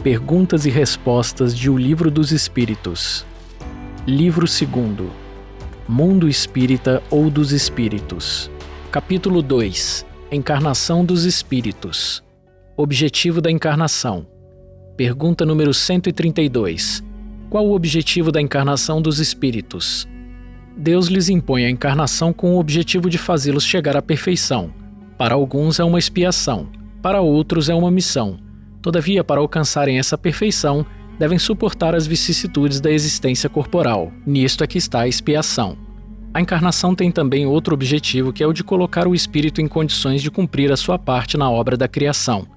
Perguntas e respostas de O Livro dos Espíritos. Livro 2. Mundo Espírita ou dos Espíritos. Capítulo 2. Encarnação dos Espíritos. Objetivo da encarnação. Pergunta número 132. Qual o objetivo da encarnação dos espíritos? Deus lhes impõe a encarnação com o objetivo de fazê-los chegar à perfeição. Para alguns é uma expiação, para outros é uma missão. Todavia, para alcançarem essa perfeição, devem suportar as vicissitudes da existência corporal. Nisto é que está a expiação. A encarnação tem também outro objetivo, que é o de colocar o espírito em condições de cumprir a sua parte na obra da criação.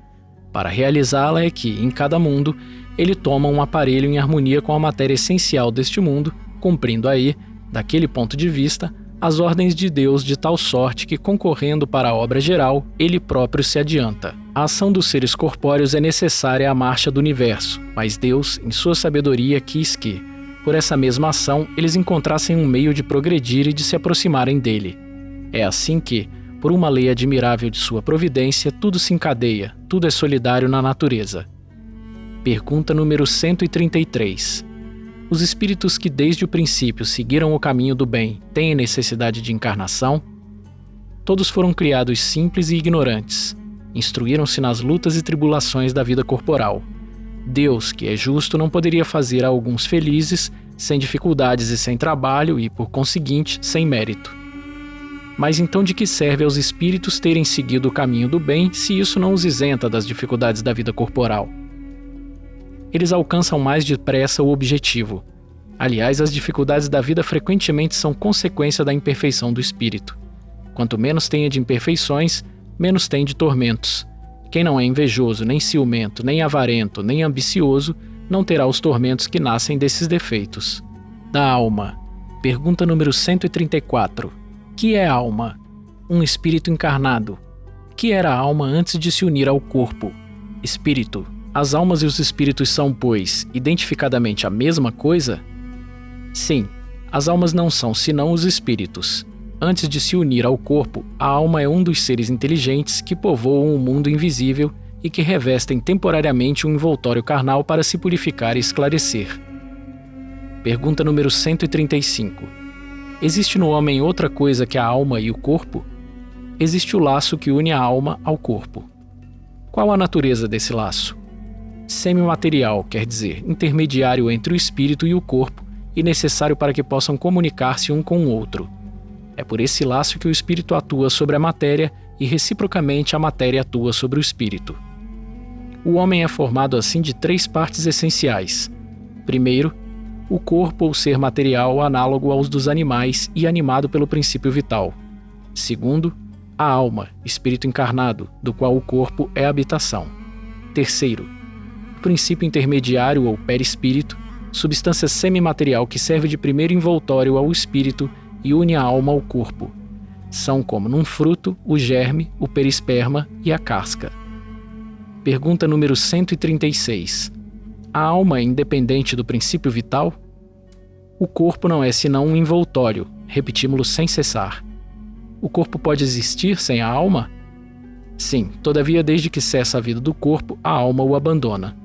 Para realizá-la é que, em cada mundo, ele toma um aparelho em harmonia com a matéria essencial deste mundo, cumprindo aí, daquele ponto de vista, as ordens de Deus de tal sorte que, concorrendo para a obra geral, ele próprio se adianta. A ação dos seres corpóreos é necessária à marcha do universo, mas Deus, em sua sabedoria, quis que, por essa mesma ação, eles encontrassem um meio de progredir e de se aproximarem dele. É assim que, por uma lei admirável de sua providência, tudo se encadeia, tudo é solidário na natureza. Pergunta número 133. Os espíritos que desde o princípio seguiram o caminho do bem têm necessidade de encarnação? Todos foram criados simples e ignorantes. Instruíram-se nas lutas e tribulações da vida corporal. Deus, que é justo, não poderia fazer a alguns felizes, sem dificuldades e sem trabalho e, por conseguinte, sem mérito. Mas então de que serve aos espíritos terem seguido o caminho do bem se isso não os isenta das dificuldades da vida corporal? Eles alcançam mais depressa o objetivo. Aliás, as dificuldades da vida frequentemente são consequência da imperfeição do espírito. Quanto menos tenha de imperfeições, menos tem de tormentos. Quem não é invejoso, nem ciumento, nem avarento, nem ambicioso, não terá os tormentos que nascem desses defeitos. Da alma. Pergunta número 134. Que é alma? Um espírito encarnado. Que era a alma antes de se unir ao corpo? Espírito. As almas e os espíritos são, pois, identificadamente a mesma coisa? Sim, as almas não são senão os espíritos. Antes de se unir ao corpo, a alma é um dos seres inteligentes que povoam o mundo invisível e que revestem temporariamente um envoltório carnal para se purificar e esclarecer. Pergunta número 135. Existe no homem outra coisa que a alma e o corpo? Existe o laço que une a alma ao corpo. Qual a natureza desse laço? Semimaterial, quer dizer, intermediário entre o espírito e o corpo e necessário para que possam comunicar-se um com o outro. É por esse laço que o espírito atua sobre a matéria e reciprocamente a matéria atua sobre o espírito. O homem é formado assim de 3 partes essenciais. Primeiro, o corpo ou ser material análogo aos dos animais e animado pelo princípio vital. Segundo, a alma, espírito encarnado, do qual o corpo é a habitação. Terceiro, princípio intermediário ou perispírito, substância semimaterial que serve de primeiro envoltório ao espírito e une a alma ao corpo. São como num fruto, o germe, o perisperma e a casca. Pergunta número 136. A alma é independente do princípio vital? O corpo não é senão um envoltório, repetimos-lo sem cessar. O corpo pode existir sem a alma? Sim, todavia desde que cessa a vida do corpo, a alma o abandona.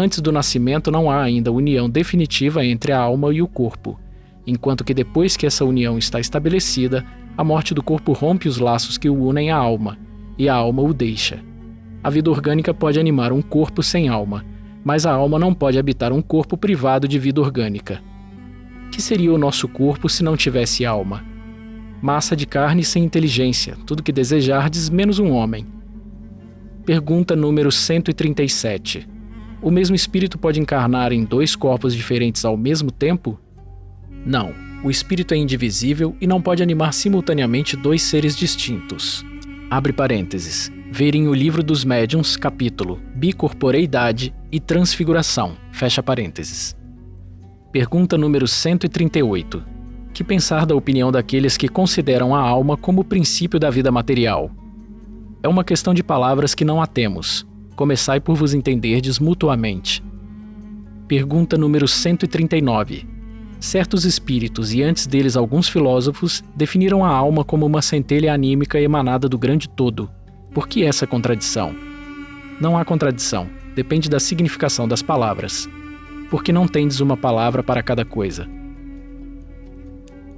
Antes do nascimento não há ainda união definitiva entre a alma e o corpo, enquanto que depois que essa união está estabelecida, a morte do corpo rompe os laços que o unem à alma, e a alma o deixa. A vida orgânica pode animar um corpo sem alma, mas a alma não pode habitar um corpo privado de vida orgânica. Que seria o nosso corpo se não tivesse alma? Massa de carne sem inteligência, tudo que desejardes menos um homem. Pergunta número 137. O mesmo espírito pode encarnar em 2 corpos diferentes ao mesmo tempo? Não, o espírito é indivisível e não pode animar simultaneamente 2 seres distintos. Abre parênteses. Verem o Livro dos Médiuns, capítulo Bicorporeidade e Transfiguração, fecha parênteses. Pergunta número 138. Que pensar da opinião daqueles que consideram a alma como o princípio da vida material? É uma questão de palavras que não a temos. Começai por vos entenderdes mutuamente. Pergunta número 139. Certos espíritos, e antes deles alguns filósofos, definiram a alma como uma centelha anímica emanada do grande todo. Por que essa contradição? Não há contradição. depende da significação das palavras. Porque não tendes uma palavra para cada coisa.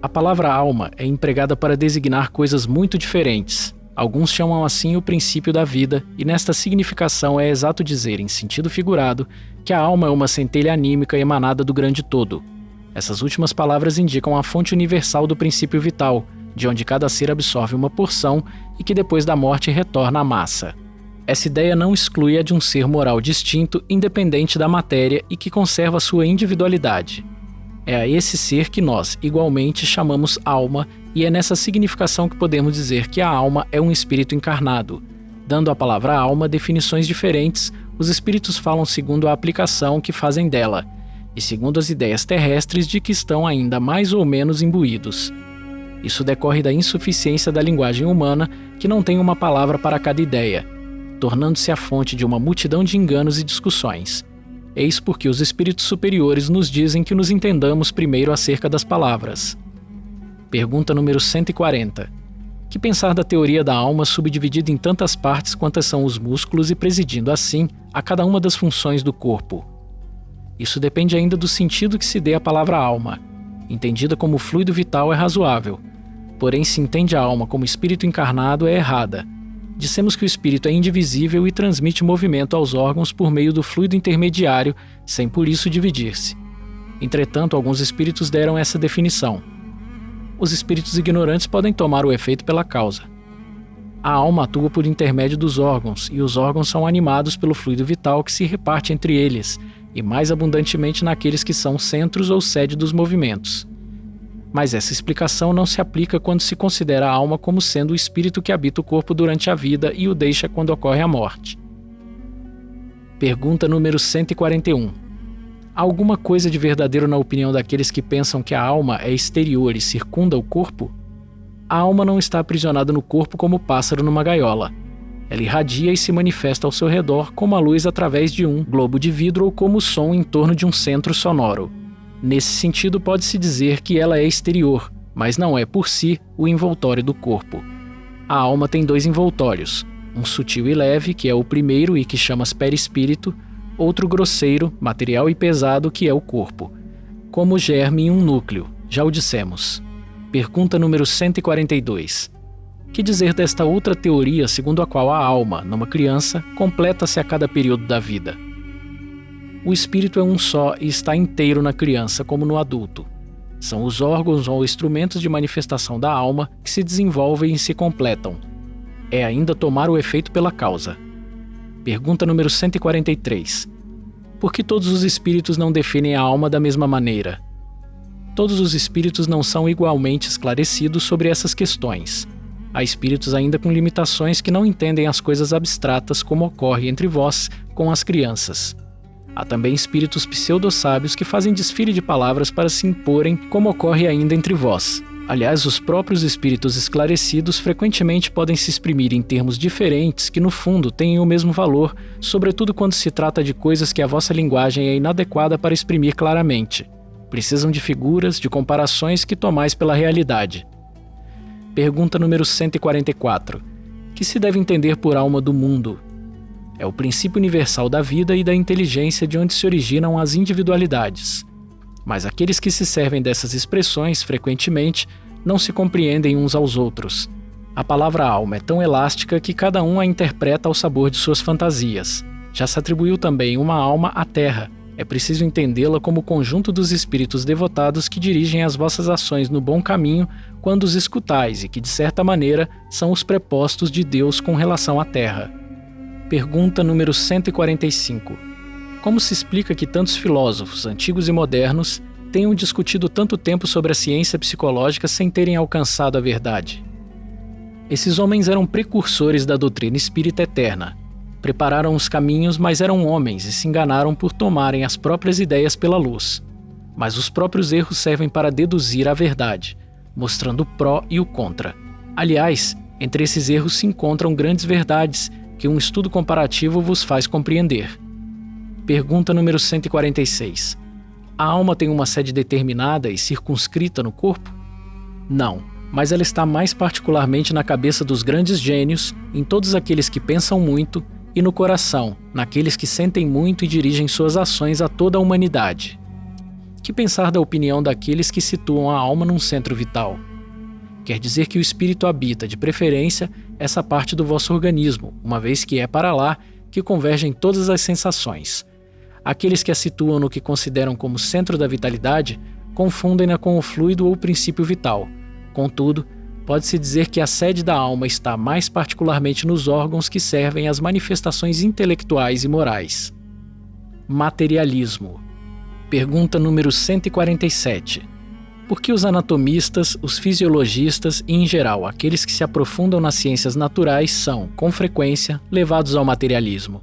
A palavra alma é empregada para designar coisas muito diferentes. Alguns chamam assim o princípio da vida, e nesta significação é exato dizer, em sentido figurado, que a alma é uma centelha anímica emanada do grande todo. Essas últimas palavras indicam a fonte universal do princípio vital, de onde cada ser absorve uma porção e que depois da morte retorna à massa. Essa ideia não exclui a de um ser moral distinto, independente da matéria e que conserva sua individualidade. É a esse ser que nós, igualmente, chamamos alma, e é nessa significação que podemos dizer que a alma é um espírito encarnado. Dando à palavra alma definições diferentes, os espíritos falam segundo a aplicação que fazem dela, e segundo as ideias terrestres de que estão ainda mais ou menos imbuídos. Isso decorre da insuficiência da linguagem humana, que não tem uma palavra para cada ideia, tornando-se a fonte de uma multidão de enganos e discussões. Eis porque os espíritos superiores nos dizem que nos entendamos primeiro acerca das palavras. Pergunta número 140. Que pensar da teoria da alma subdividida em tantas partes quantas são os músculos e presidindo assim a cada uma das funções do corpo? Isso depende ainda do sentido que se dê à palavra alma. Entendida como fluido vital é razoável, porém se entende a alma como espírito encarnado é errada. Dissemos que o espírito é indivisível e transmite movimento aos órgãos por meio do fluido intermediário, sem por isso dividir-se. Entretanto, alguns espíritos deram essa definição. Os espíritos ignorantes podem tomar o efeito pela causa. A alma atua por intermédio dos órgãos, e os órgãos são animados pelo fluido vital que se reparte entre eles, e mais abundantemente naqueles que são centros ou sede dos movimentos. Mas essa explicação não se aplica quando se considera a alma como sendo o espírito que habita o corpo durante a vida e o deixa quando ocorre a morte. Pergunta número 141. Há alguma coisa de verdadeiro na opinião daqueles que pensam que a alma é exterior e circunda o corpo? A alma não está aprisionada no corpo como o pássaro numa gaiola. Ela irradia e se manifesta ao seu redor como a luz através de um globo de vidro ou como o som em torno de um centro sonoro. Nesse sentido, pode-se dizer que ela é exterior, mas não é por si o envoltório do corpo. A alma tem dois envoltórios, um sutil e leve, que é o primeiro e que chamas perispírito, outro grosseiro, material e pesado, que é o corpo, como germe em um núcleo, já o dissemos. Pergunta número 142. Que dizer desta outra teoria segundo a qual a alma, numa criança, completa-se a cada período da vida? O espírito é um só e está inteiro na criança como no adulto. São os órgãos ou instrumentos de manifestação da alma que se desenvolvem e se completam. É ainda tomar o efeito pela causa. Pergunta número 143. Por que todos os espíritos não definem a alma da mesma maneira? Todos os espíritos não são igualmente esclarecidos sobre essas questões. Há espíritos ainda com limitações que não entendem as coisas abstratas como ocorre entre vós com as crianças. Há também espíritos pseudo-sábios que fazem desfile de palavras para se imporem, como ocorre ainda entre vós. Aliás, os próprios espíritos esclarecidos frequentemente podem se exprimir em termos diferentes que, no fundo, têm o mesmo valor, sobretudo quando se trata de coisas que a vossa linguagem é inadequada para exprimir claramente. Precisam de figuras, de comparações que tomais pela realidade. Pergunta número 144. Que se deve entender por alma do mundo? É o princípio universal da vida e da inteligência de onde se originam as individualidades. Mas aqueles que se servem dessas expressões, frequentemente, não se compreendem uns aos outros. A palavra alma é tão elástica que cada um a interpreta ao sabor de suas fantasias. Já se atribuiu também uma alma à terra. É preciso entendê-la como o conjunto dos espíritos devotados que dirigem as vossas ações no bom caminho quando os escutais e que, de certa maneira, são os prepostos de Deus com relação à terra. Pergunta número 145. Como se explica que tantos filósofos, antigos e modernos, tenham discutido tanto tempo sobre a ciência psicológica sem terem alcançado a verdade? Esses homens eram precursores da doutrina espírita eterna. Prepararam os caminhos, mas eram homens e se enganaram por tomarem as próprias ideias pela luz. Mas os próprios erros servem para deduzir a verdade, mostrando o pró e o contra. Aliás, entre esses erros se encontram grandes verdades que um estudo comparativo vos faz compreender. Pergunta número 146. A alma tem uma sede determinada e circunscrita no corpo? Não, mas ela está mais particularmente na cabeça dos grandes gênios, em todos aqueles que pensam muito, e no coração, naqueles que sentem muito e dirigem suas ações a toda a humanidade. Que pensar da opinião daqueles que situam a alma num centro vital? Quer dizer que o espírito habita, de preferência, essa parte do vosso organismo, uma vez que é para lá que convergem todas as sensações. Aqueles que a situam no que consideram como centro da vitalidade confundem-na com o fluido ou princípio vital. Contudo, pode-se dizer que a sede da alma está mais particularmente nos órgãos que servem às manifestações intelectuais e morais. Materialismo. Pergunta número 147. Por que os anatomistas, os fisiologistas e, em geral, aqueles que se aprofundam nas ciências naturais são, com frequência, levados ao materialismo?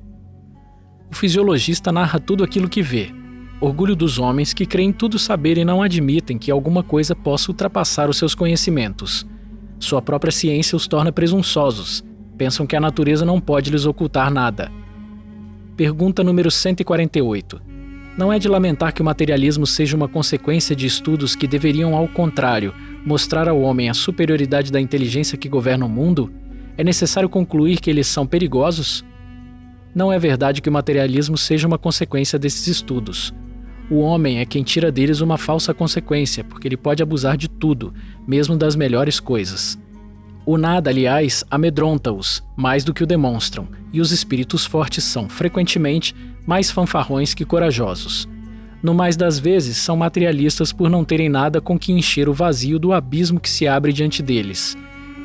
O fisiologista narra tudo aquilo que vê. Orgulho dos homens que creem tudo saber e não admitem que alguma coisa possa ultrapassar os seus conhecimentos. Sua própria ciência os torna presunçosos. Pensam que a natureza não pode lhes ocultar nada. Pergunta número 148. Não é de lamentar que o materialismo seja uma consequência de estudos que deveriam, ao contrário, mostrar ao homem a superioridade da inteligência que governa o mundo? É necessário concluir que eles são perigosos? Não é verdade que o materialismo seja uma consequência desses estudos. O homem é quem tira deles uma falsa consequência, porque ele pode abusar de tudo, mesmo das melhores coisas. O nada, aliás, amedronta-os, mais do que o demonstram, e os espíritos fortes são, frequentemente, mais fanfarrões que corajosos. No mais das vezes, são materialistas por não terem nada com que encher o vazio do abismo que se abre diante deles.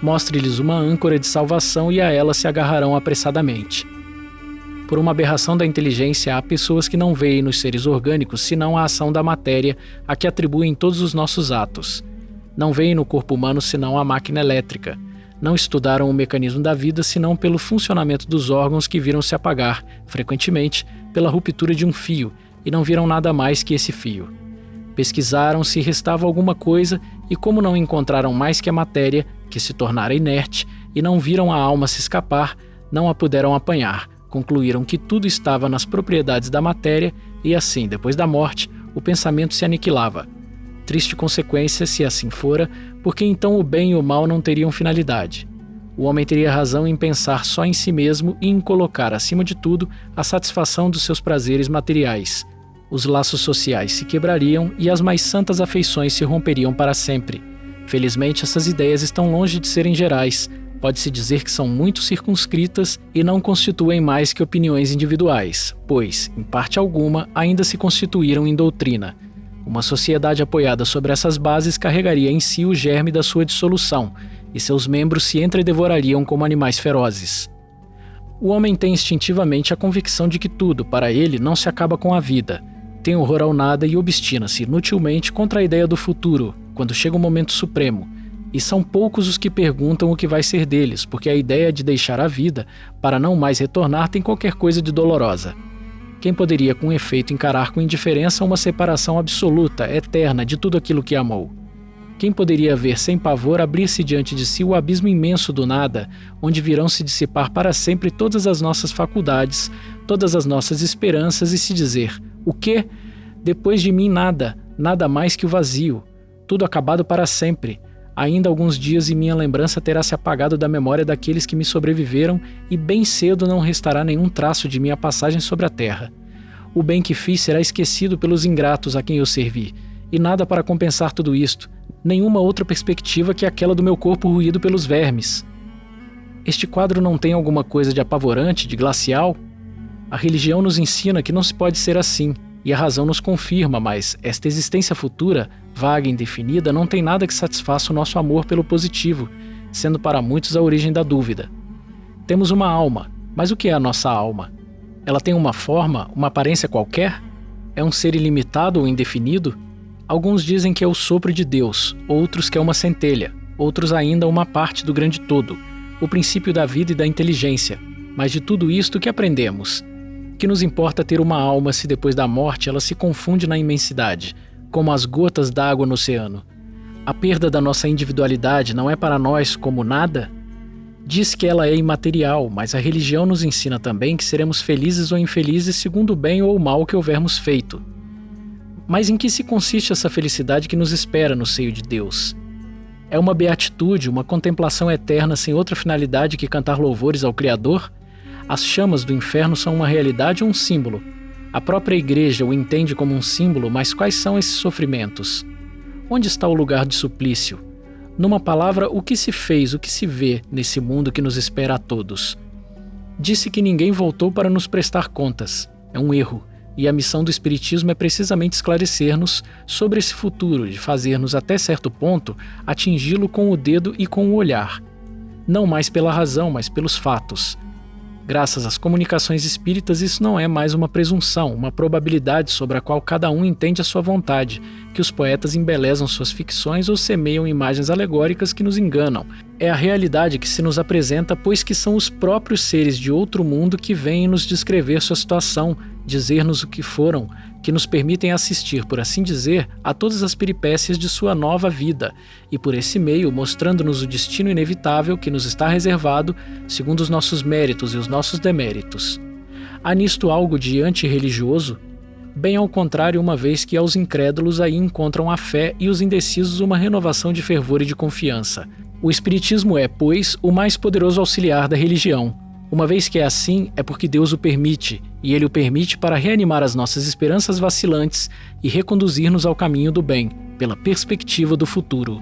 Mostre-lhes uma âncora de salvação e a ela se agarrarão apressadamente. Por uma aberração da inteligência, há pessoas que não veem nos seres orgânicos senão a ação da matéria a que atribuem todos os nossos atos. Não veem no corpo humano senão a máquina elétrica. Não estudaram o mecanismo da vida senão pelo funcionamento dos órgãos que viram se apagar, frequentemente, pela ruptura de um fio, e não viram nada mais que esse fio. Pesquisaram se restava alguma coisa e, como não encontraram mais que a matéria, que se tornara inerte, e não viram a alma se escapar, não a puderam apanhar. Concluíram que tudo estava nas propriedades da matéria e assim, depois da morte, o pensamento se aniquilava. Triste consequência se assim fora, porque então o bem e o mal não teriam finalidade. O homem teria razão em pensar só em si mesmo e em colocar, acima de tudo, a satisfação dos seus prazeres materiais. Os laços sociais se quebrariam e as mais santas afeições se romperiam para sempre. Felizmente, essas ideias estão longe de serem gerais. Pode-se dizer que são muito circunscritas e não constituem mais que opiniões individuais, pois, em parte alguma, ainda se constituíram em doutrina. Uma sociedade apoiada sobre essas bases carregaria em si o germe da sua dissolução, e seus membros se entredevorariam como animais ferozes. O homem tem instintivamente a convicção de que tudo, para ele, não se acaba com a vida. Tem horror ao nada e obstina-se inutilmente contra a ideia do futuro, quando chega o momento supremo. E são poucos os que perguntam o que vai ser deles, porque a ideia de deixar a vida, para não mais retornar, tem qualquer coisa de dolorosa. Quem poderia, com efeito, encarar com indiferença uma separação absoluta, eterna, de tudo aquilo que amou? Quem poderia ver sem pavor abrir-se diante de si o abismo imenso do nada, onde virão se dissipar para sempre todas as nossas faculdades, todas as nossas esperanças e se dizer: o quê? Depois de mim nada, nada mais que o vazio, tudo acabado para sempre. Ainda alguns dias e minha lembrança terá se apagado da memória daqueles que me sobreviveram e bem cedo não restará nenhum traço de minha passagem sobre a terra. O bem que fiz será esquecido pelos ingratos a quem eu servi, e nada para compensar tudo isto, nenhuma outra perspectiva que aquela do meu corpo ruído pelos vermes. Este quadro não tem alguma coisa de apavorante, de glacial? A religião nos ensina que não se pode ser assim, e a razão nos confirma, mas esta existência futura, vaga e indefinida, não tem nada que satisfaça o nosso amor pelo positivo, sendo para muitos a origem da dúvida. Temos uma alma, mas o que é a nossa alma? Ela tem uma forma, uma aparência qualquer? É um ser ilimitado ou indefinido? Alguns dizem que é o sopro de Deus, outros que é uma centelha, outros ainda uma parte do grande todo, o princípio da vida e da inteligência. Mas de tudo isto, o que aprendemos? Que nos importa ter uma alma se depois da morte ela se confunde na imensidade, como as gotas d'água no oceano? A perda da nossa individualidade não é para nós como nada? Diz que ela é imaterial, mas a religião nos ensina também que seremos felizes ou infelizes segundo o bem ou o mal que houvermos feito. Mas em que se consiste essa felicidade que nos espera no seio de Deus? É uma beatitude, uma contemplação eterna sem outra finalidade que cantar louvores ao Criador? As chamas do inferno são uma realidade ou um símbolo? A própria igreja o entende como um símbolo, mas quais são esses sofrimentos? Onde está o lugar de suplício? Numa palavra, o que se fez, o que se vê nesse mundo que nos espera a todos? Disse que ninguém voltou para nos prestar contas. É um erro. E a missão do Espiritismo é precisamente esclarecer-nos sobre esse futuro, de fazer-nos até certo ponto atingi-lo com o dedo e com o olhar. Não mais pela razão, mas pelos fatos. Graças às comunicações espíritas, isso não é mais uma presunção, uma probabilidade sobre a qual cada um entende a sua vontade, que os poetas embelezam suas ficções ou semeiam imagens alegóricas que nos enganam. É a realidade que se nos apresenta, pois que são os próprios seres de outro mundo que vêm nos descrever sua situação, dizer-nos o que foram, que nos permitem assistir, por assim dizer, a todas as peripécias de sua nova vida, e por esse meio mostrando-nos o destino inevitável que nos está reservado, segundo os nossos méritos e os nossos deméritos. Há nisto algo de antirreligioso? Bem ao contrário, uma vez que aos incrédulos aí encontram a fé e os indecisos uma renovação de fervor e de confiança. O Espiritismo é, pois, o mais poderoso auxiliar da religião. Uma vez que é assim, é porque Deus o permite, e Ele o permite para reanimar as nossas esperanças vacilantes e reconduzir-nos ao caminho do bem, pela perspectiva do futuro.